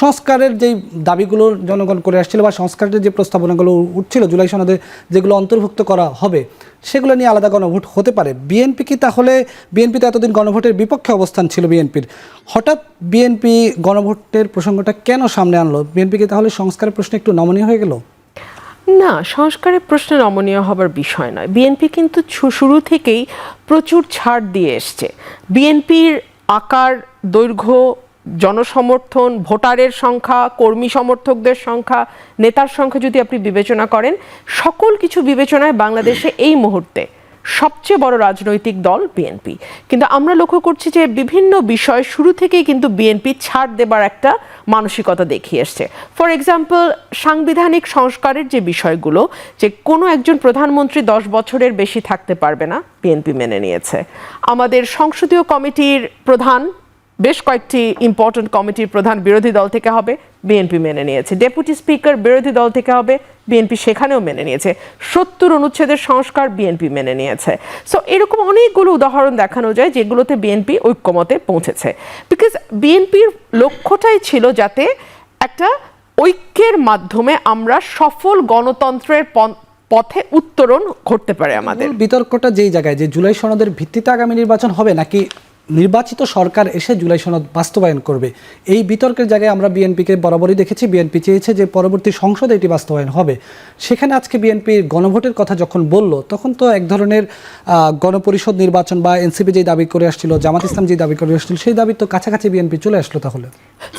সংস্কারের যেই দাবিগুলো জনগণ করে আসছিল বা সংস্কারের যে প্রস্তাবনাগুলো উঠছিল জুলাই সনদে যেগুলো অন্তর্ভুক্ত করা হবে সেগুলো নিয়ে আলাদা গণভোট হতে পারে। বিএনপি কি তাহলে, বিএনপি তো এতদিন গণভোটের বিপক্ষে অবস্থান ছিল বিএনপির, হঠাৎ বিএনপি গণভোটের প্রসঙ্গটা কেন সামনে আনলো? বিএনপি কি তাহলে সংস্কারের প্রশ্নে একটু নমনীয় হয়ে গেল? না, সংস্কারের প্রশ্নে নমনীয় হবার বিষয় নয়। বিএনপি কিন্তু শুরু থেকেই প্রচুর ছাড় দিয়ে এসছে। বিএনপির আকার, দৈর্ঘ্য, জনসমর্থন, ভোটারের সংখ্যা, কর্মী সমর্থকদের সংখ্যা, নেতার সংখ্যা যদি আপনি বিবেচনা করেন, সকল কিছু বিবেচনায় বাংলাদেশে এই মুহূর্তে সবচেয়ে বড় রাজনৈতিক দল বিএনপি। কিন্তু আমরা লক্ষ্য করছি যে বিভিন্ন বিষয় শুরু থেকেই কিন্তু বিএনপি ছাড় দেবার একটা মানসিকতা দেখিয়ে এসছে। ফর এক্সাম্পল, সাংবিধানিক সংস্কারের যে বিষয়গুলো, যে কোনো একজন প্রধানমন্ত্রী 10 বছরের বেশি থাকতে পারবে না, বিএনপি মেনে নিয়েছে। আমাদের সংসদীয় কমিটির প্রধান, বেশ কয়েকটি ইম্পর্টেন্ট কমিটির প্রধান বিরোধী দল থেকে হবে, বিএনপি মেনে নিয়েছে। ডেপুটি স্পিকার বিরোধী দল থেকে হবে, বিএনপি সেখানেও মেনে নিয়েছে। 70 অনুচ্ছেদের সংস্কার বিএনপি মেনে নিয়েছে। সো এরকম অনেকগুলো উদাহরণ দেখানো যায় যেগুলোতে বিএনপি ঐক্যমতে পৌঁছেছে। বিকজ বিএনপির লক্ষ্যটাই ছিল যাতে একটা ঐক্যের মাধ্যমে আমরা সফল গণতন্ত্রের পথে উত্তরণ ঘটতে পারে। আমাদের বিতর্কটা যেই জায়গায় যে জুলাই সনদের ভিত্তিতে আগামী নির্বাচন হবে নাকি নির্বাচিত সরকার এসে জুলাই সনদ বাস্তবায়ন করবে, এই বিতর্কের জায়গায় আমরা বিএনপিকে বরাবরই দেখেছি। বিএনপি চেয়েছে যে পরবর্তী সংসদে এটি বাস্তবায়ন হবে। সেখানে আজকে বিএনপি গণভোটের কথা যখন বলল, তখন তো এক ধরনের গণপরিষদ নির্বাচন বা এনসিপি যে দাবি করে আসছিল, জামাত ইসলাম যে দাবি করে আসছিল, সেই দাবি তো কাছাকাছি বিএনপি চলে আসলো। তাহলে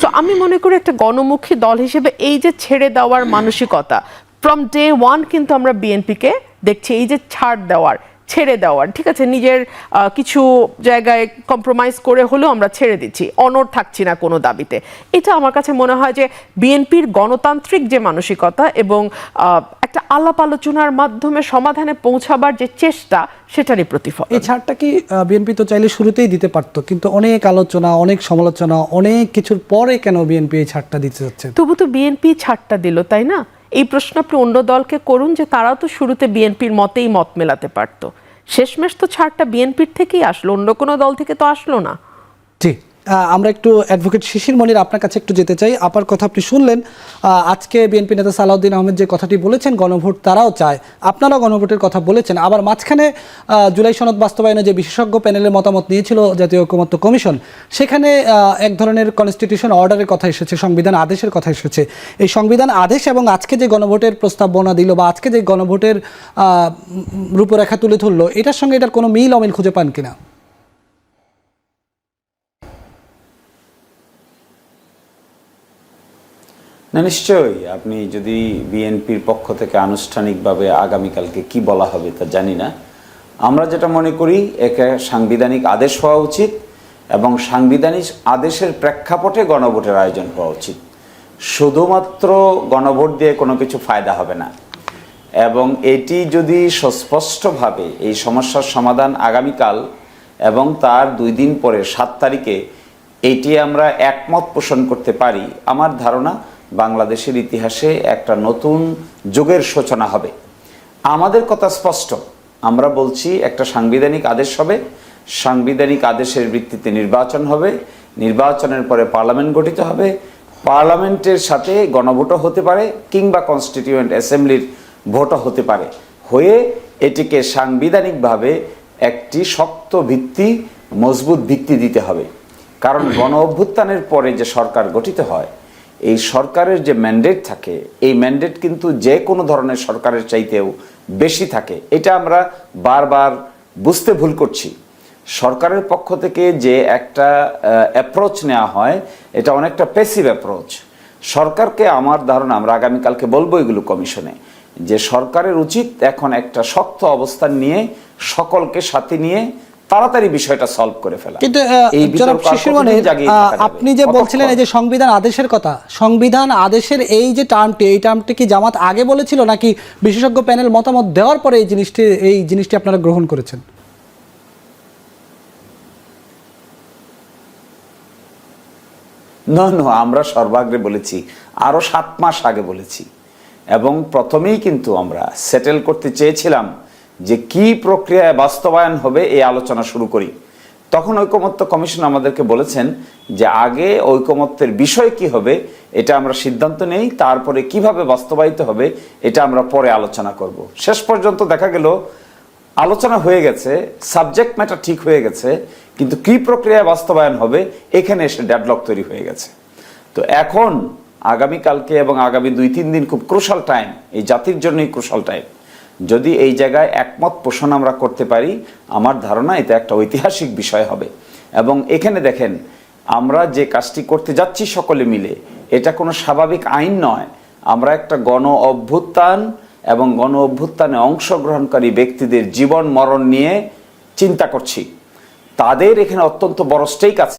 সো আমি মনে করি একটা গণমুখী দল হিসেবে এই যে ছেড়ে দেওয়ার মানসিকতা, ফ্রম ডে ওয়ান কিন্তু আমরা বিএনপিকে দেখছি এই যে ছাড় দেওয়ার, ছেড়ে দেওয়ার, ঠিক আছে, নিজের কিছু জায়গায় কম্প্রোমাইজ করে হলেও আমরা ছেড়ে দিচ্ছি, অনড় থাকছি না কোনো দাবিতে। এটা আমার কাছে মনে হয় যে বিএনপির গণতান্ত্রিক যে মানসিকতা এবং একটা আলাপ আলোচনার মাধ্যমে সমাধানে পৌঁছাবার যে চেষ্টা, সেটারই প্রতিফলন। এই ছাড়টা কি বিএনপি তো চাইলে শুরুতেই দিতে পারতো, কিন্তু অনেক আলোচনা, অনেক সমালোচনা, অনেক কিছুর পরে কেন বিএনপি এই ছাড়টা দিতে যাচ্ছে? তবু তো বিএনপি ছাড়টা দিল, তাই না? এই প্রশ্ন আপনি অন্য দলকে করুন যে তারাও তো শুরুতে বিএনপির মতেই মত মেলাতে পারতো। শেষমেশ তো ছাড়টা বিএনপির থেকেই আসলো, অন্য কোনো দল থেকে তো আসলো না। ঠিক। আমরা একটু অ্যাডভোকেট শিশির মনির আপনার কাছে একটু যেতে চাই। আপার কথা আপনি শুনলেন, আজকে বিএনপি নেতা সালাউদ্দিন আহমেদ যে কথাটি বলেছেন, গণভোট তারাও চায়, আপনারাও গণভোটের কথা বলেছেন। আবার মাঝখানে জুলাই সনদ বাস্তবায়নে যে বিশেষজ্ঞ প্যানেলের মতামত নিয়েছিল জাতীয় ঐকমত্য কমিশন, সেখানে এক ধরনের কনস্টিটিউশন অর্ডারের কথা এসেছে, সংবিধান আদেশের কথা এসেছে। এই সংবিধান আদেশ এবং আজকে যে গণভোটের প্রস্তাবনা দিল বা আজকে যে গণভোটের রূপরেখা তুলে ধরলো, এটার সঙ্গে এটার কোনো মিল অমিল খুঁজে পান কিনা? না, নিশ্চয়ই। আপনি যদি বিএনপির পক্ষ থেকে আনুষ্ঠানিকভাবে আগামীকালকে কি বলা হবে তা জানি না। আমরা যেটা মনে করি, একে সাংবিধানিক আদেশ হওয়া উচিত এবং সাংবিধানিক আদেশের প্রেক্ষাপটে গণভোটের আয়োজন হওয়া উচিত। শুধুমাত্র গণভোট দিয়ে কোনো কিছু ফায়দা হবে না। এবং এটি যদি সুস্পষ্টভাবে এই সমস্যার সমাধান আগামীকাল এবং তার 2 দিন পরে 7 তারিখে এটি আমরা একমত পোষণ করতে পারি, আমার ধারণা বাংলাদেশের ইতিহাসে একটা নতুন যুগের সূচনা হবে। আমাদের কথা স্পষ্ট, আমরা বলছি একটা সাংবিধানিক আদেশ হবে, সাংবিধানিক আদেশের ভিত্তিতে নির্বাচন হবে, নির্বাচনের পরে পার্লামেন্ট গঠিত হবে, পার্লামেন্টের সাথে গণভোটও হতে পারে কিংবা কনস্টিটিউয়েন্ট অ্যাসেম্বলির ভোটও হতে পারে, হয়ে এটিকে সাংবিধানিকভাবে একটি শক্ত ভিত্তি, মজবুত ভিত্তি দিতে হবে। কারণ গণ অভ্যুত্থানের পরে যে সরকার গঠিত হয়, এই সরকারের যে ম্যান্ডেট থাকে, এই ম্যান্ডেট কিন্তু যে কোনো ধরনের সরকারের চাইতেও বেশি থাকে। এটা আমরা বারবার বুঝতে ভুল করছি। সরকারের পক্ষ থেকে যে একটা অ্যাপ্রোচ নেওয়া হয়, এটা অনেকটা প্যাসিভ অ্যাপ্রোচ। সরকারকে, আমার ধারণা, আমরা আগামীকালকে বলবো এগুলো কমিশনে, যে সরকারের উচিত এখন একটা শক্ত অবস্থান নিয়ে সকলকে সাথে নিয়ে তাড়াতাড়ি বিষয়টা সলভ করে ফেলা। কিন্তু আপনি যে বলছিলেন এই যে সংবিধান আদেশের কথা, সংবিধান আদেশের এই যে টার্মটি, এই টার্মটি কি জামাত আগে বলেছিল নাকি বিশেষজ্ঞ প্যানেল মতামত দেওয়ার পরে এই জিনিসটি আপনারা গ্রহণ করেছেন? না, আমরা সর্বাগ্রে বলেছি, আরো 7 মাস আগে বলেছি। এবং প্রথমেই কিন্তু আমরা সেটেল করতে চেয়েছিলাম যে কি প্রক্রিয়ায় বাস্তবায়ন হবে, এই আলোচনা শুরু করি। তখন ঐকমত্য কমিশন আমাদেরকে বলেছেন যে আগে ঐকমত্যের বিষয় কি হবে এটা আমরা সিদ্ধান্ত নেই, তারপরে কিভাবে বাস্তবায়িত হবে এটা আমরা পরে আলোচনা করব। শেষ পর্যন্ত দেখা গেল আলোচনা হয়ে গেছে, সাবজেক্ট ম্যাটার ঠিক হয়ে গেছে, কিন্তু কি প্রক্রিয়ায় বাস্তবায়ন হবে এখানে এসে ডেডলক তৈরি হয়ে গেছে। তো এখন আগামীকালকে এবং আগামী 2-3 দিন খুব ক্রুশাল টাইম, এই জাতির জন্যই ক্রুশাল টাইম। যদি এই জায়গায় একমত পোষণ আমরা করতে পারি, আমার ধারণা এটা একটা ঐতিহাসিক বিষয় হবে। এবং এখানে দেখেন, আমরা যে কাজটি করতে যাচ্ছি সকলে মিলে, এটা কোনো স্বাভাবিক আইন নয়। আমরা একটা গণ অভ্যুত্থান এবং গণ অভ্যুত্থানে অংশগ্রহণকারী ব্যক্তিদের জীবন মরণ নিয়ে চিন্তা করছি। তাদের এখানে অত্যন্ত বড় স্টেক আছে।